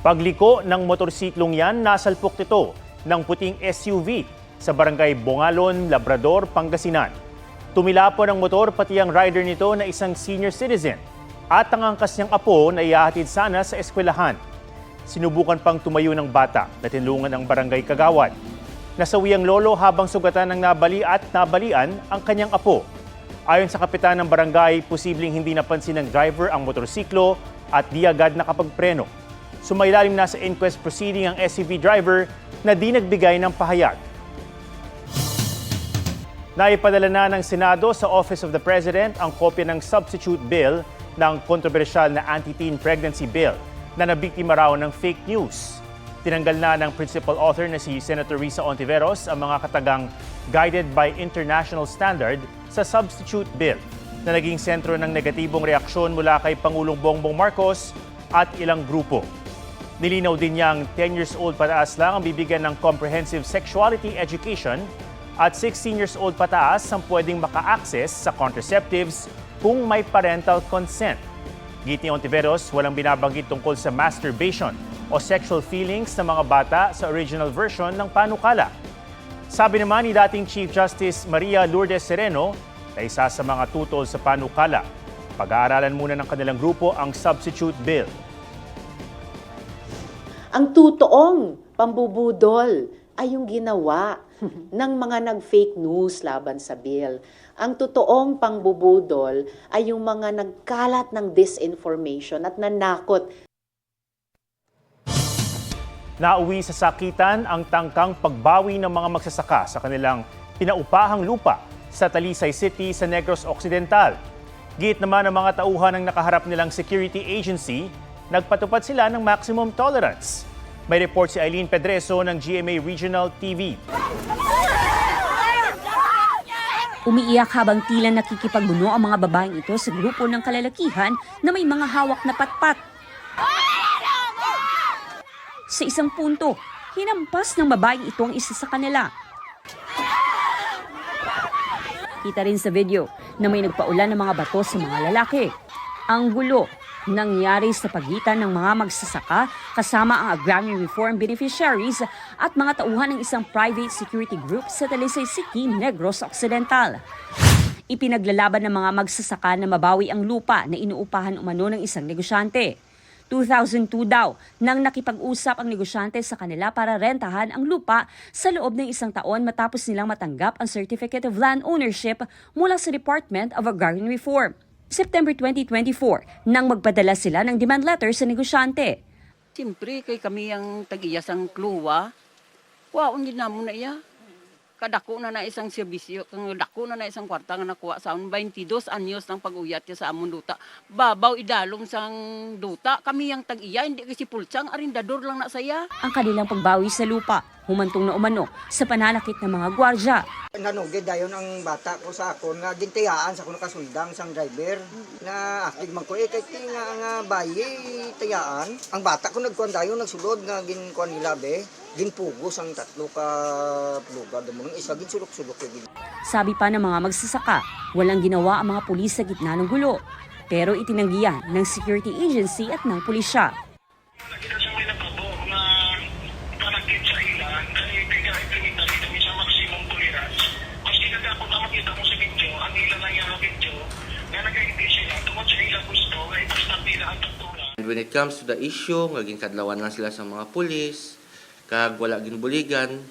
Pagliko ng motorsiklong yan, nasalpok ito ng puting SUV sa barangay Bongalon, Labrador, Pangasinan. Tumilapon ang motor pati ang rider nito na isang senior citizen at ang angkas niyang apo na ihahatid sana sa eskwelahan. Sinubukan pang tumayo ng bata na tinulungan ng barangay Kagawad. Nasawi ang lolo habang sugatan ng nabali at nabalian ang kanyang apo. Ayon sa kapitan ng barangay, posibleng hindi napansin ng driver ang motorsiklo at di agad nakapagpreno. Sumailalim na sa inquest proceeding ang SUV driver na di nagbigay ng pahayag. Naipadala na ng Senado sa Office of the President ang kopya ng substitute bill ng kontrobersyal na anti-teen pregnancy bill na nabiktima raw ng fake news. Tinanggal na ng principal author na si Senator Risa Ontiveros ang mga katagang guided by international standard sa substitute bill na naging sentro ng negatibong reaksyon mula kay Pangulong Bongbong Marcos at ilang grupo. Nilinaw din niyang 10 years old pataas lang ang bibigyan ng comprehensive sexuality education at 16 years old pataas ang pwedeng maka-access sa contraceptives kung may parental consent. Git ni Ontiveros, walang binabanggit tungkol sa masturbation o sexual feelings ng mga bata sa original version ng panukala. Sabi naman ni dating Chief Justice Maria Lourdes Sereno na isa sa mga tutol sa panukala, pag-aaralan muna ng kanilang grupo ang substitute bill. Ang totoong pambubudol ay yung ginawa ng mga nag-fake news laban sa bill. Ang totoong pangbubudol ay yung mga nagkalat ng disinformation at nanakot. Nauwi sa sakitan ang tangkang pagbawi ng mga magsasaka sa kanilang pinaupahang lupa sa Talisay City sa Negros Occidental. Git naman ng mga tauhan ng nakaharap nilang security agency, nagpatupad sila ng maximum tolerance. May report si Eileen Pedreso ng GMA Regional TV. Umiiyak habang tila nakikipagbuno ang mga babaeng ito sa grupo ng kalalakihan na may mga hawak na patpat. Sa isang punto, hinampas ng babaeng ito ang isa sa kanila. Kita rin sa video na may nagpaulan ng mga bato sa mga lalaki. Ang gulo nangyari sa pagitan ng mga magsasaka kasama ang Agrarian Reform beneficiaries at mga tauhan ng isang private security group sa Talisay City, Negros Occidental. Ipinaglalaban ng mga magsasaka na mabawi ang lupa na inuupahan umano ng isang negosyante. 2002 daw nang nakipag-usap ang negosyante sa kanila para rentahan ang lupa sa loob ng isang taon matapos nilang matanggap ang Certificate of Land Ownership mula sa Department of Agrarian Reform. September 2024 nang magpadala sila ng demand letter sa negosyante. Siyempre, kay kami ang tag-iyas ang kluwa. Waon din namo na iya. Kadako na isang serbisyo, kadako na isang kwarta nga nakuha sa 22 anyos ng pag-uyat niya sa amon duta. Babaw idalom sang duta. Kami ang tag-iya, hindi kasi pulsang, arindador lang na saya. Ang kanilang pagbawi sa lupa, humantong na umano sa pananakit ng mga gwardya. Nanugid dayon ang bata ko sa akon nga gintayaan sa kuno kasuldang sang driver na akig man ko kay nga bayi tayaan ang bata ko nagkuan dayon nagsulod nga ginkuan nila be ginpugos ang tatlo ka lugar damo ng isa ginsulok-sulok gid. Sabi pa ng mga magsasaka, walang ginawa ang mga pulis sa gitna ng gulo, pero itinanggihan ng security agency at ng pulisya. And when it comes to the issue, naging kadlawan lang sila sa mga pulis, kag wala ginbuligan,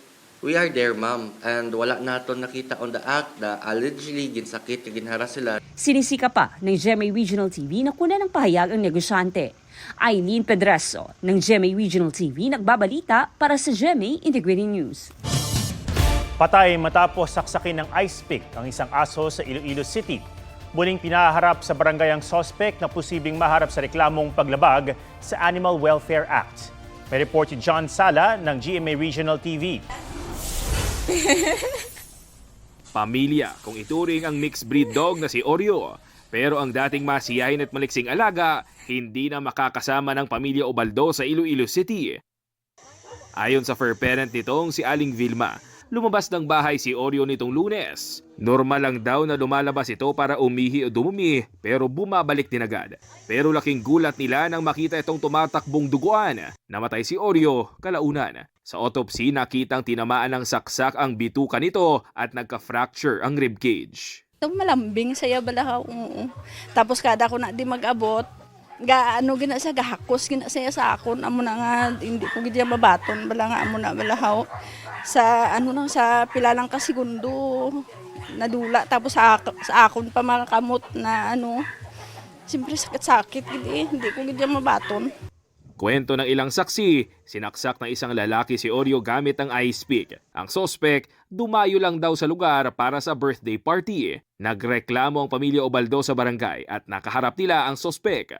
we are there, ma'am. And wala naton nakita on the act na allegedly ginsakit kag ginharas sila. Sinisika pa ng GMA Regional TV na kunan ng pahayag ang negosyante. Eileen Pedreso ng GMA Regional TV nagbabalita para sa GMA Integrated News. Patay matapos saksakin ng ice pick ang isang aso sa Iloilo City. Muling pinaharap sa barangay ang sospek na posibleng maharap sa reklamong paglabag sa Animal Welfare Act. May report si John Sala ng GMA Regional TV. Pamilya kung ituring ang mixed breed dog na si Oreo. Pero ang dating masiyahin at maliksing alaga, hindi na makakasama ng pamilya Ubaldo sa Iloilo City. Ayon sa fur parent nitong si Aling Vilma, lumabas ng bahay si Oreo nitong Lunes. Normal lang daw na lumalabas ito para umihi o dumumi pero bumabalik din agad. Pero laking gulat nila nang makita itong tumatakbong duguan. Namatay si Oreo kalaunan. Sa autopsy nakitang tinamaan ng saksak ang bituka nito at nagka-fracture ang ribcage. Ito malambing saya balahaw. Tapos kada ko na di mag-abot, gina siya gahakos gina siya sa akon amo na nga hindi ko gid mabaton bala nga amo na balahaw sa sa pilalang ka segundo nadula tapos sa akon pa makakamot na siyempre sakit gid hindi ko gid mabaton. Kwento ng ilang saksi, sinaksak ng isang lalaki si Oreo gamit ang ice pick. Ang sospek, dumayo lang daw sa lugar para sa birthday party. Nagreklamo ang pamilya Ubaldo sa barangay at nakaharap nila ang sospek.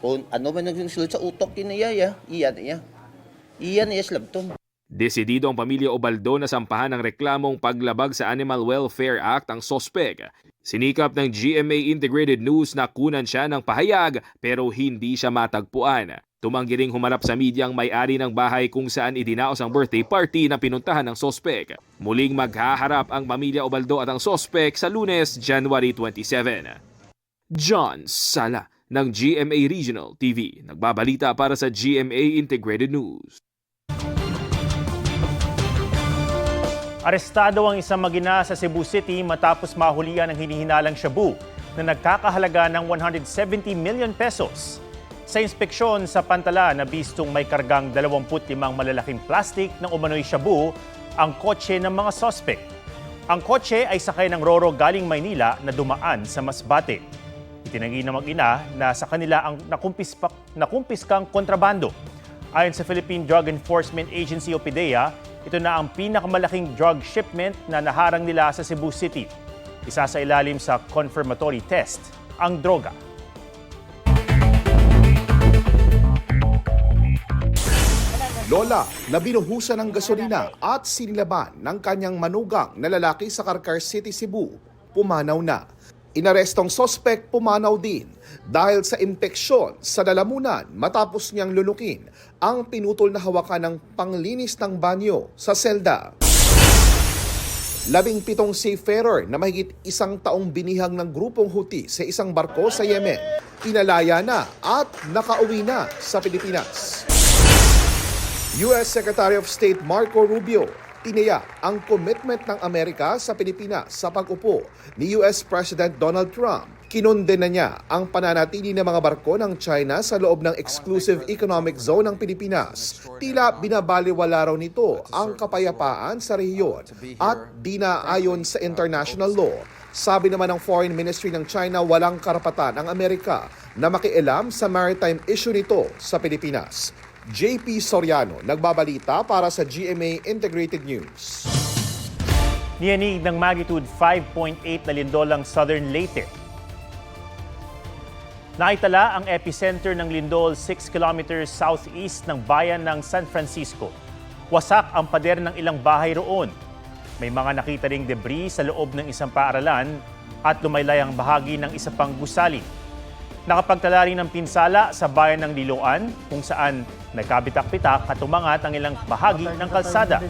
Kung ano ba nagsulat sa utok kinaya, iyan slabton. Desidido ang pamilya Ubaldo na sampahan ng reklamong paglabag sa Animal Welfare Act ang sospek. Sinikap ng GMA Integrated News na kunan siya ng pahayag pero hindi siya matagpuan. Tumanggi ring humarap sa media ang may-ari ng bahay kung saan idinaos ang birthday party na pinuntahan ng sospek. Muling maghaharap ang pamilya Ubaldo at ang sospek sa Lunes, January 27. John Sala ng GMA Regional TV, nagbabalita para sa GMA Integrated News. Arestado ang isang mag-ina sa Cebu City matapos mahulihan ng hinihinalang shabu na nagkakahalaga ng 170 million pesos. Sa inspeksyon sa pantala na bistong may kargang 25 malalaking plastik ng umano'y shabu ang kotse ng mga sospek. Ang kotse ay sakay ng Roro galing Maynila na dumaan sa Masbate. Itinanggi ng mag-ina na sa kanila ang nakumpiskang kontrabando. Ayon sa Philippine Drug Enforcement Agency o PDEA, ito na ang pinakamalaking drug shipment na naharang nila sa Cebu City. Isa sa ilalim sa confirmatory test ang droga. Lola na binuhusan ng gasolina at sinilaban ng kanyang manugang na lalaki sa Carcar City, Cebu, pumanaw na. Inarestong sospek pumanaw din dahil sa impeksyon sa lalamunan matapos niyang lulukin ang pinutol na hawakan ng panglinis ng banyo sa selda. 17 seafarer na mahigit 1 taong binihag ng grupong Houthi sa isang barko sa Yemen, pinalaya na at nakauwi na sa Pilipinas. U.S. Secretary of State Marco Rubio tiniyak ang commitment ng Amerika sa Pilipinas sa pag-upo ni U.S. President Donald Trump. Kinondena niya ang pananatili ng mga barko ng China sa loob ng exclusive economic zone ng Pilipinas. Tila binabaliwala raw nito ang kapayapaan sa rehiyon at di naayon sa international law. Sabi naman ng Foreign Ministry ng China walang karapatan ang Amerika na makialam sa maritime issue nito sa Pilipinas. JP Soriano, nagbabalita para sa GMA Integrated News. Niyanig ng magnitude 5.8 na lindolang Southern Leyte. Naitala ang epicenter ng lindol 6 kilometers southeast ng bayan ng San Francisco. Wasak ang pader ng ilang bahay roon. May mga nakita ring debris sa loob ng isang paaralan at lumaylay ang bahagi ng isa pang gusali. Nakapagtala rin ng pinsala sa bayan ng Liloan kung saan nagkabitak-bitak at umangat ang ilang bahagi ng kalsada.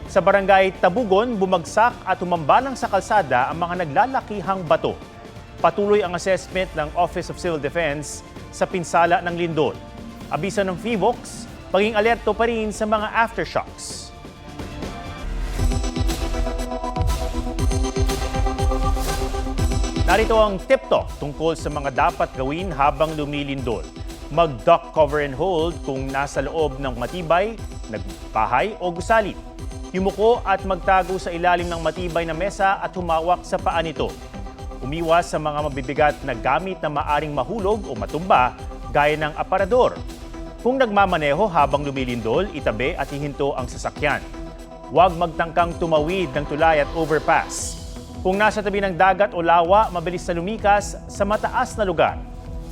Sa barangay Tabugon, bumagsak at umambalang sa kalsada ang mga naglalakihang bato. Patuloy ang assessment ng Office of Civil Defense sa pinsala ng lindol. Abiso ng PHIVOLCS, maging alerto pa rin sa mga aftershocks. Narito ang tip talk tungkol sa mga dapat gawin habang lumilindol. Mag-duck cover and hold kung nasa loob ng matibay, nagbahay o gusali. Yumuko at magtago sa ilalim ng matibay na mesa at humawak sa paa nito. Umiwas sa mga mabibigat na gamit na maaring mahulog o matumba gaya ng aparador. Kung nagmamaneho habang lumilindol, itabi at ihinto ang sasakyan. Huwag magtangkang tumawid ng tulay at overpass. Kung nasa tabi ng dagat o lawa, mabilis na lumikas sa mataas na lugar.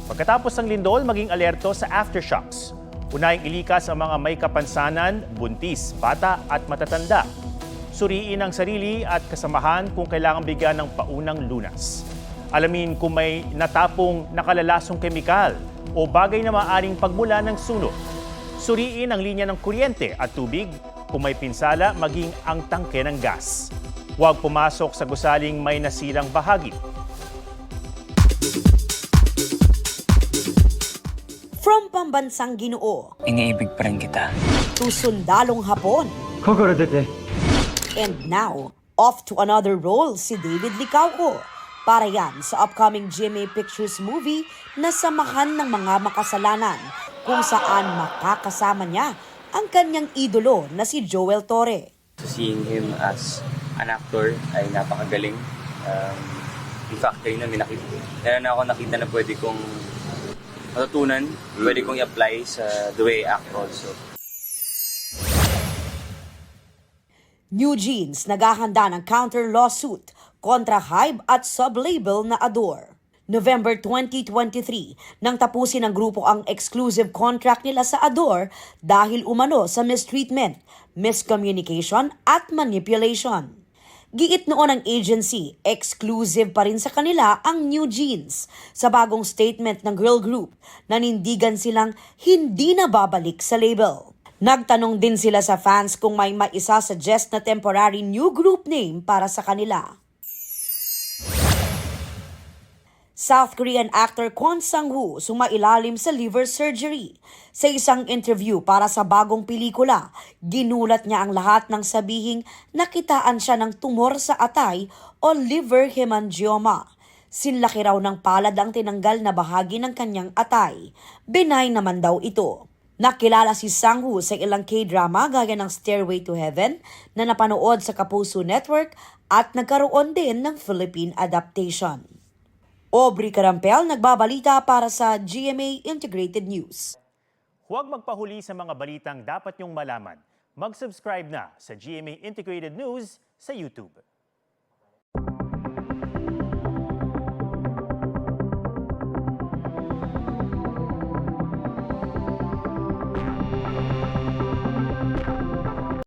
Pagkatapos ng lindol, maging alerto sa aftershocks. Unahing ilikas ang mga may kapansanan, buntis, bata at matatanda. Suriin ang sarili at kasamahan kung kailangan bigyan ng paunang lunas. Alamin kung may natapong nakalalasong kemikal o bagay na maaaring pagmula ng sunog. Suriin ang linya ng kuryente at tubig kung may pinsala maging ang tangke ng gas. Huwag pumasok sa gusaling may nasirang bahagi. From pambansang Ginoo Iniibig pa rin kita. to sundalong Hapon. And now, off to another role si David Licauco. Para yan sa upcoming GMA Pictures movie na Samahan ng Mga Makasalanan, kung saan makakasama niya ang kanyang idolo na si Joel Torre. Seeing him as an actor ay napakagaling. In fact, kayo na meron na ako nakita na pwede kong matutunan, pwede kong i-apply sa the way I act also. New Jeans naghahanda ng counter lawsuit kontra Hybe at sub-label na Adore. November 2023 nang tapusin ng grupo ang exclusive contract nila sa Adore dahil umano sa mistreatment, miscommunication at manipulation. Giit noon ng agency, exclusive pa rin sa kanila ang New Jeans. Sa bagong statement ng girl group, nanindigan silang hindi na babalik sa label. Nagtanong din sila sa fans kung may maisa-suggest na temporary new group name para sa kanila. South Korean actor Kwon Sang-woo sumailalim sa liver surgery. Sa isang interview para sa bagong pelikula, ginulat niya ang lahat ng sabihing nakitaan siya ng tumor sa atay o liver hemangioma. Sinlaki raw ng palad ang tinanggal na bahagi ng kanyang atay. Benign naman daw ito. Nakilala si Sang-woo sa ilang K-drama gaya ng Stairway to Heaven na napanood sa Kapuso Network at nagkaroon din ng Philippine adaptation. Aubrey Carampel nagbabalita para sa GMA Integrated News. Huwag magpahuli sa mga balitang dapat niyong malaman. Mag-subscribe na sa GMA Integrated News sa YouTube.